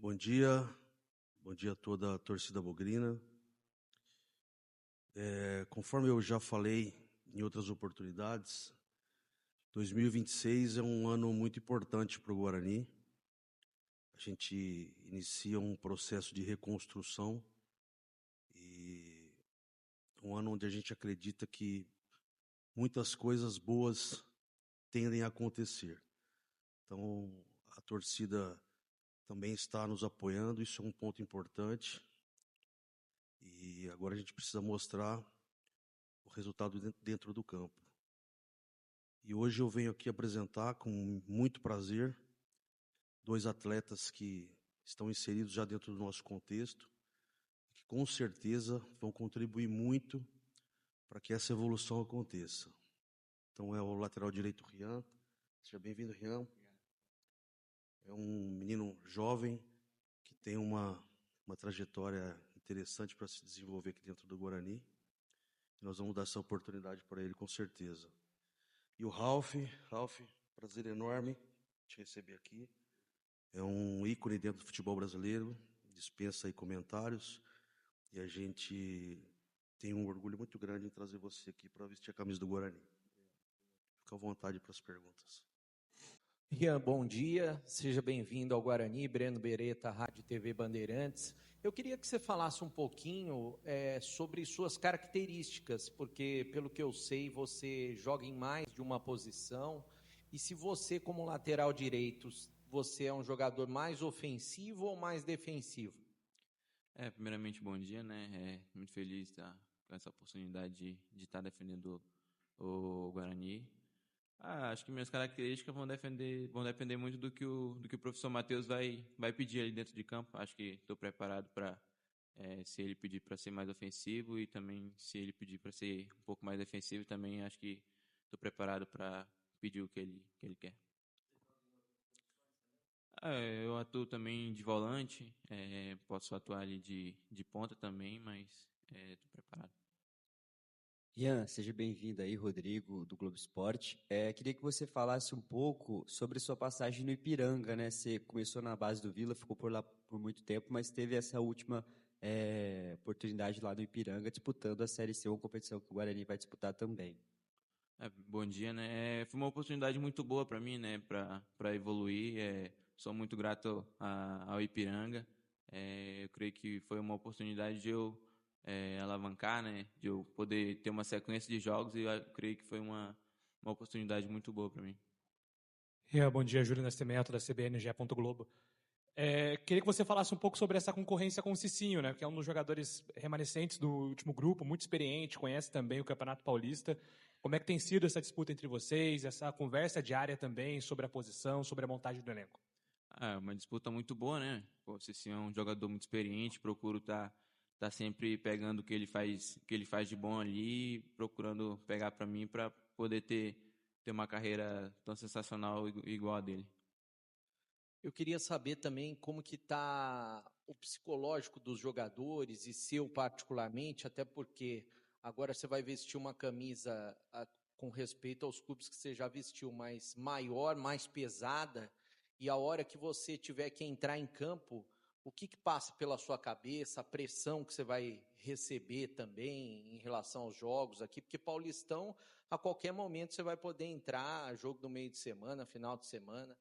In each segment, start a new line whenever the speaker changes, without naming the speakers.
Bom dia a toda a torcida bugrina. Conforme eu já falei em outras oportunidades, 2026 é um ano muito importante para o Guarani. A gente inicia um processo de reconstrução e um ano onde a gente acredita que muitas coisas boas tendem a acontecer. Então, a torcida também está nos apoiando, isso é um ponto importante. E agora a gente precisa mostrar o resultado dentro do campo. E hoje eu venho aqui apresentar com muito prazer 2 atletas que estão inseridos já dentro do nosso contexto, que com certeza vão contribuir muito para que essa evolução aconteça. Então é o lateral direito Rian. Seja bem-vindo, Rian. É um menino jovem que tem uma trajetória interessante para se desenvolver aqui dentro do Guarani. Nós vamos dar essa oportunidade para ele, com certeza. E o Ralf, prazer enorme te receber aqui. É um ícone dentro do futebol brasileiro, dispensa aí comentários. E a gente tem um orgulho muito grande em trazer você aqui para vestir a camisa do Guarani. Fica à vontade para as perguntas.
Rian, bom dia, seja bem-vindo ao Guarani, Breno Beretta, Rádio TV Bandeirantes. Eu queria que você falasse um pouquinho sobre suas características, porque, pelo que eu sei, você joga em mais de uma posição, e se você, como lateral direito, você é um jogador mais ofensivo ou mais defensivo?
Primeiramente, bom dia, né? Muito feliz com essa oportunidade de estar defendendo o Guarani. Acho que minhas características vão depender muito do que o professor Matheus vai pedir ali dentro de campo. Acho que estou preparado para, se ele pedir para ser mais ofensivo, e também se ele pedir para ser um pouco mais defensivo, também acho que estou preparado para pedir o que ele quer. Eu atuo também de volante, posso atuar ali de ponta também, mas estou preparado.
Rian, seja bem-vindo aí, Rodrigo, do Globo Esporte. Queria que você falasse um pouco sobre sua passagem no Ipiranga, né? Você começou na base do Vila, ficou por lá por muito tempo, mas teve essa última oportunidade lá no Ipiranga, disputando a Série C, uma competição que o Guarani vai disputar também.
Bom dia, né? Foi uma oportunidade muito boa para mim, né? Para evoluir. Sou muito grato ao Ipiranga. Eu creio que foi uma oportunidade de eu alavancar, né? De eu poder ter uma sequência de jogos, e eu creio que foi uma oportunidade muito boa para mim.
Bom dia, Júlio Nascimento, da CBN, GE. Globo. Queria que você falasse um pouco sobre essa concorrência com o Cicinho, né, que é um dos jogadores remanescentes do último grupo, muito experiente, conhece também o Campeonato Paulista. Como é que tem sido essa disputa entre vocês, essa conversa diária também sobre a posição, sobre a montagem do elenco?
Uma disputa muito boa, né? O Cicinho é um jogador muito experiente, procuro tá sempre pegando o que ele faz de bom ali, procurando pegar para mim para poder ter uma carreira tão sensacional igual a dele.
Eu queria saber também como que está o psicológico dos jogadores e seu particularmente, até porque agora você vai vestir uma camisa com respeito aos clubes que você já vestiu, mas maior, mais pesada, e a hora que você tiver que entrar em campo, o que passa pela sua cabeça, a pressão que você vai receber também em relação aos jogos aqui, porque Paulistão, a qualquer momento você vai poder entrar, jogo no meio de semana, final de semana.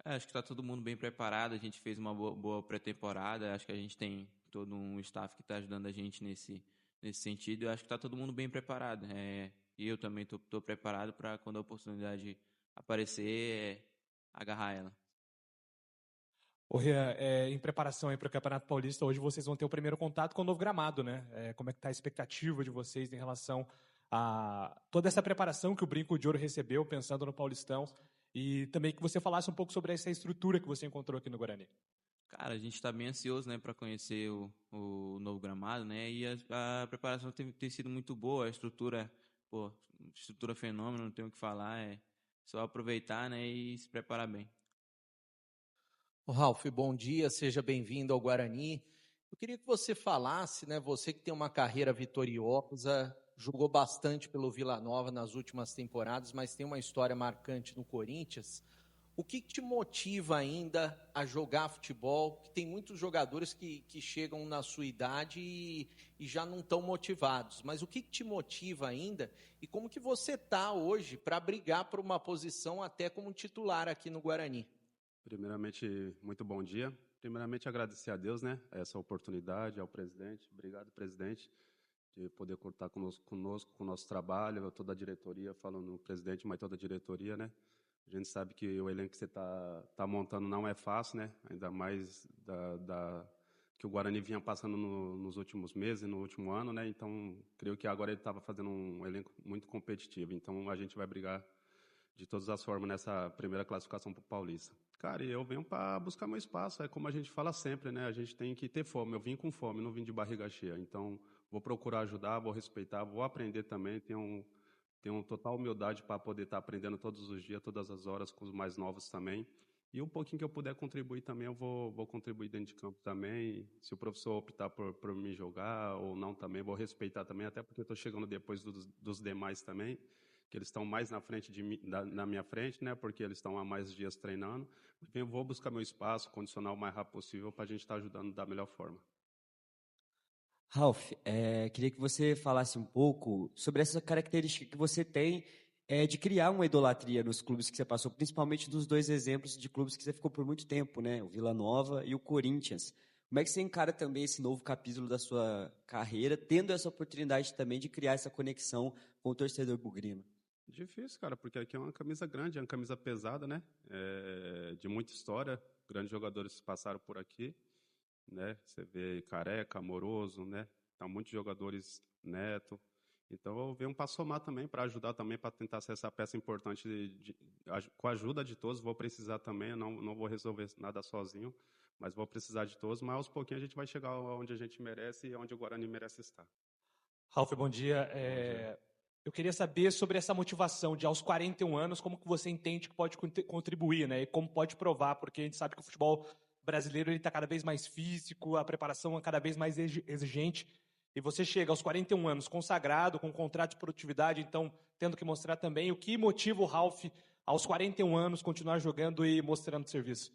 Acho que está todo mundo bem preparado, a gente fez uma boa pré-temporada, acho que a gente tem todo um staff que está ajudando a gente nesse sentido, eu acho que está todo mundo bem preparado. E eu também estou preparado para, quando a oportunidade aparecer, agarrar ela.
Rian, em preparação para o Campeonato Paulista, hoje vocês vão ter o primeiro contato com o novo gramado, né? Como é que está a expectativa de vocês em relação a toda essa preparação que o Brinco de Ouro recebeu, pensando no Paulistão, e também que você falasse um pouco sobre essa estrutura que você encontrou aqui no Guarani?
Cara, a gente está bem ansioso, né, para conhecer o novo gramado, né? E a preparação tem sido muito boa, a estrutura fenômeno, não tenho o que falar, é só aproveitar, né, e se preparar bem.
Ralf, bom dia, seja bem-vindo ao Guarani. Eu queria que você falasse, né, você que tem uma carreira vitoriosa, jogou bastante pelo Vila Nova nas últimas temporadas, mas tem uma história marcante no Corinthians. O que te motiva ainda a jogar futebol? Que tem muitos jogadores que chegam na sua idade e já não estão motivados. Mas o que te motiva ainda? E como que você está hoje para brigar por uma posição até como titular aqui no Guarani?
Primeiramente, muito bom dia. Primeiramente, agradecer a Deus, né, essa oportunidade, ao presidente. Obrigado, presidente, de poder contar conosco, com o nosso trabalho, toda a diretoria, falando no presidente, mas toda a diretoria, né? A gente sabe que o elenco que você está montando não é fácil, né? Ainda mais que o Guarani vinha passando nos últimos meses, no último ano, né? Então, creio que agora ele estava fazendo um elenco muito competitivo. Então, a gente vai brigar de todas as formas nessa primeira classificação para o Paulista. Cara, eu venho para buscar meu espaço, é como a gente fala sempre, né? A gente tem que ter fome. Eu vim com fome, não vim de barriga cheia. Então, vou procurar ajudar, vou respeitar, vou aprender também. Tenho total humildade para poder estar aprendendo todos os dias, todas as horas, com os mais novos também. E um pouquinho que eu puder contribuir também, eu vou contribuir dentro de campo também. Se o professor optar por me jogar ou não também, vou respeitar também, até porque eu estou chegando depois dos demais também, que eles estão mais na frente na minha frente, né? Porque eles estão há mais dias treinando. Eu vou buscar meu espaço, condicionar o mais rápido possível para a gente estar ajudando da melhor forma.
Ralf, queria que você falasse um pouco sobre essa característica que você tem de criar uma idolatria nos clubes que você passou, principalmente dos dois exemplos de clubes que você ficou por muito tempo, né? O Vila Nova e o Corinthians. Como é que você encara também esse novo capítulo da sua carreira, tendo essa oportunidade também de criar essa conexão com o torcedor bugrino?
Difícil, cara, porque aqui é uma camisa grande, é uma camisa pesada, né? De muita história, grandes jogadores passaram por aqui, né? Você vê Careca, Amoroso, né? Então, muitos jogadores, Neto. Então, eu venho para somar também, para ajudar também, para tentar ser essa peça importante, com a ajuda de todos. Vou precisar também, eu não vou resolver nada sozinho, mas vou precisar de todos. Mas aos pouquinhos a gente vai chegar onde a gente merece e onde o Guarani merece estar.
Ralf, bom dia.
Bom dia.
Eu queria saber sobre essa motivação de, aos 41 anos, como que você entende que pode contribuir, né? E como pode provar, porque a gente sabe que o futebol brasileiro está cada vez mais físico, a preparação é cada vez mais exigente, e você chega aos 41 anos consagrado, com contrato de produtividade, então tendo que mostrar também o que motiva o Ralf aos 41 anos continuar jogando e mostrando serviço.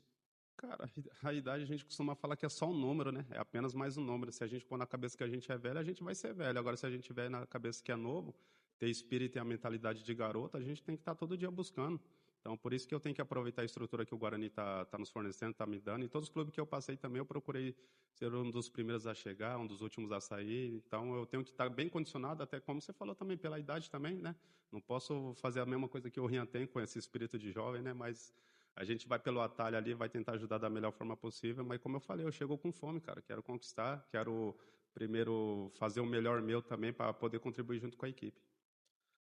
Cara, a idade a gente costuma falar que é só um número, né? É apenas mais um número. Se a gente pôr na cabeça que a gente é velho, a gente vai ser velho. Agora, se a gente tiver na cabeça que é novo, ter espírito e a mentalidade de garoto, a gente tem que estar todo dia buscando. Então, por isso que eu tenho que aproveitar a estrutura que o Guarani está nos fornecendo, está me dando. E todos os clubes que eu passei também, eu procurei ser um dos primeiros a chegar, um dos últimos a sair. Então, eu tenho que estar bem condicionado, até como você falou também, pela idade também, né? Não posso fazer a mesma coisa que o Rian tem com esse espírito de jovem, né? Mas a gente vai pelo atalho ali, vai tentar ajudar da melhor forma possível. Mas, como eu falei, eu chego com fome, cara. Quero conquistar, quero primeiro fazer o melhor meu também para poder contribuir junto com a equipe.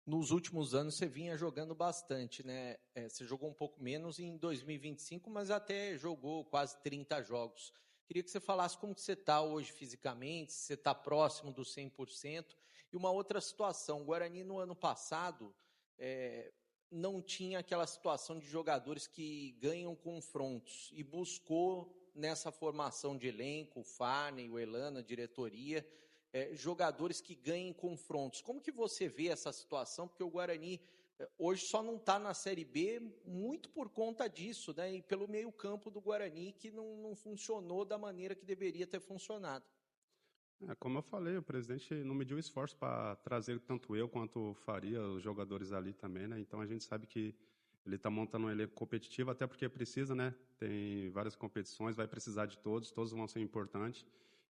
Nos últimos anos você vinha jogando bastante, né? Você jogou um pouco menos em 2025, mas até jogou quase 30 jogos. Queria que você falasse como que você está hoje fisicamente, se você está próximo do 100%. E uma outra situação, o Guarani no ano passado não tinha aquela situação de jogadores que ganham confrontos e buscou nessa formação de elenco, o Farney, o Elano, a diretoria, jogadores que ganhem confrontos. Como que você vê essa situação? Porque o Guarani hoje só não está na Série B muito por conta disso, né? E pelo meio campo do Guarani que não funcionou da maneira que deveria ter funcionado.
Como eu falei, o presidente não mediu esforço para trazer tanto eu quanto o Faria, os jogadores ali também, né? Então a gente sabe que ele está montando um elenco competitivo, até porque precisa, né? Tem várias competições, vai precisar de todos vão ser importantes.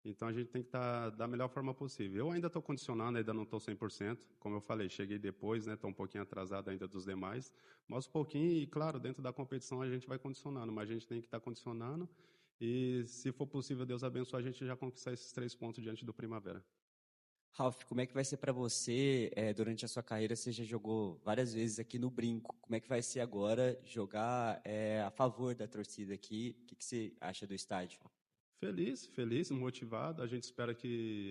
Então a gente tem que estar da melhor forma possível. Eu ainda estou condicionando, ainda não estou 100%. Como eu falei, cheguei depois, né? Estou um pouquinho atrasado ainda dos demais. Mas um pouquinho, e claro, dentro da competição a gente vai condicionando, mas a gente tem que estar condicionando. E, se for possível, Deus abençoe a gente já conquistar esses 3 pontos diante do Primavera.
Ralf, como é que vai ser para você, durante a sua carreira, você já jogou várias vezes aqui no Brinco, como é que vai ser agora jogar a favor da torcida aqui? O que você acha do estádio?
Feliz, motivado. A gente espera que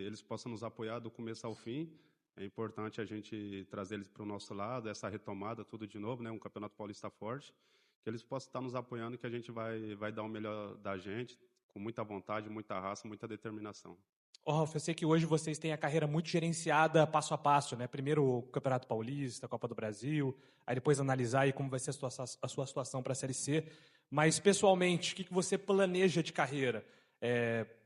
eles possam nos apoiar do começo ao fim. É importante a gente trazer eles para o nosso lado, essa retomada, tudo de novo, né? Um Campeonato Paulista forte. Que eles possam estar nos apoiando, que a gente vai dar o melhor da gente, com muita vontade, muita raça, muita determinação.
Ô, Ralf, eu sei que hoje vocês têm a carreira muito gerenciada passo a passo, né? Primeiro o Campeonato Paulista, a Copa do Brasil, aí depois analisar aí como vai ser a sua situação para a Série C. Mas, pessoalmente, o que você planeja de carreira?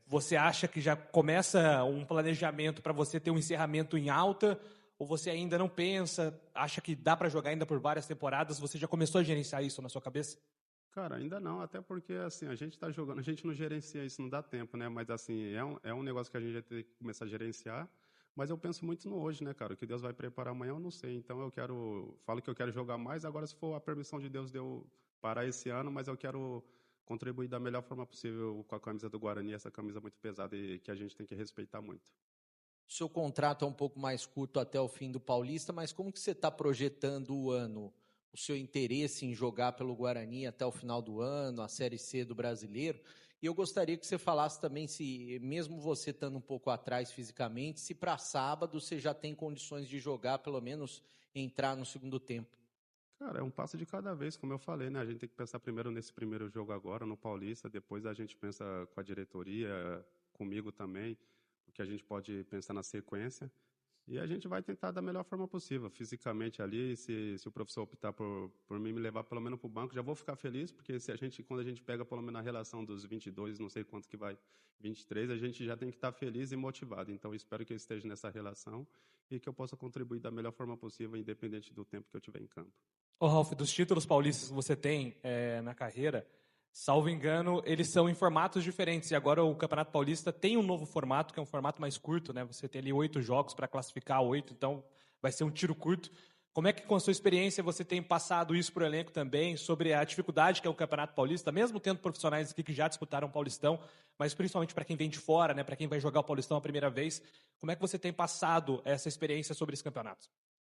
Você acha que já começa um planejamento para você ter um encerramento em alta? Ou você ainda não pensa, acha que dá para jogar ainda por várias temporadas? Você já começou a gerenciar isso na sua cabeça?
Cara, ainda não, até porque assim, a gente está jogando, a gente não gerencia isso, não dá tempo, né? Mas assim, é um negócio que a gente vai ter que começar a gerenciar. Mas eu penso muito no hoje, né, cara? O que Deus vai preparar amanhã, eu não sei. Então falo que eu quero jogar mais. Agora, se for a permissão de Deus de eu parar esse ano, mas eu quero contribuir da melhor forma possível com a camisa do Guarani, essa camisa muito pesada e que a gente tem que respeitar muito.
O seu contrato é um pouco mais curto até o fim do Paulista, mas como que você está projetando o ano? O seu interesse em jogar pelo Guarani até o final do ano, a Série C do Brasileiro? E eu gostaria que você falasse também se, mesmo você estando um pouco atrás fisicamente, se para sábado você já tem condições de jogar, pelo menos entrar no segundo tempo.
Cara, é um passo de cada vez, como eu falei, né? A gente tem que pensar primeiro nesse primeiro jogo agora, no Paulista, depois a gente pensa com a diretoria, comigo também, o que a gente pode pensar na sequência. E a gente vai tentar da melhor forma possível, fisicamente ali, se o professor optar por mim me levar pelo menos para o banco, já vou ficar feliz, porque quando a gente pega pelo menos a relação dos 22, não sei quanto que vai, 23, a gente já tem que estar feliz e motivado. Então, espero que eu esteja nessa relação e que eu possa contribuir da melhor forma possível, independente do tempo que eu tiver em campo.
Ô, Ralf, dos títulos paulistas que você tem na carreira, salvo engano, eles são em formatos diferentes. E agora o Campeonato Paulista tem um novo formato, que é um formato mais curto, né? Você tem ali 8 jogos para classificar 8, então vai ser um tiro curto. Como é que, com a sua experiência, você tem passado isso para o elenco também, sobre a dificuldade que é o Campeonato Paulista, mesmo tendo profissionais aqui que já disputaram o Paulistão, mas principalmente para quem vem de fora, né? Para quem vai jogar o Paulistão a primeira vez, como é que você tem passado essa experiência sobre esse campeonato?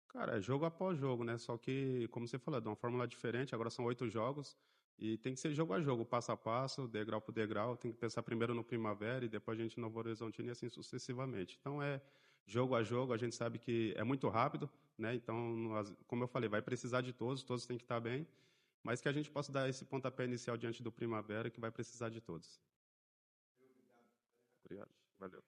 Cara, é jogo após jogo, né? Só que, como você falou, é de uma fórmula diferente, agora são 8 jogos, e tem que ser jogo a jogo, passo a passo, degrau por degrau, tem que pensar primeiro no Primavera e depois a gente no Novo Horizontino e assim sucessivamente. Então é jogo a jogo, a gente sabe que é muito rápido, né? Então, como eu falei, vai precisar de todos têm que estar bem, mas que a gente possa dar esse pontapé inicial diante do Primavera, que vai precisar de todos. Obrigado. Valeu.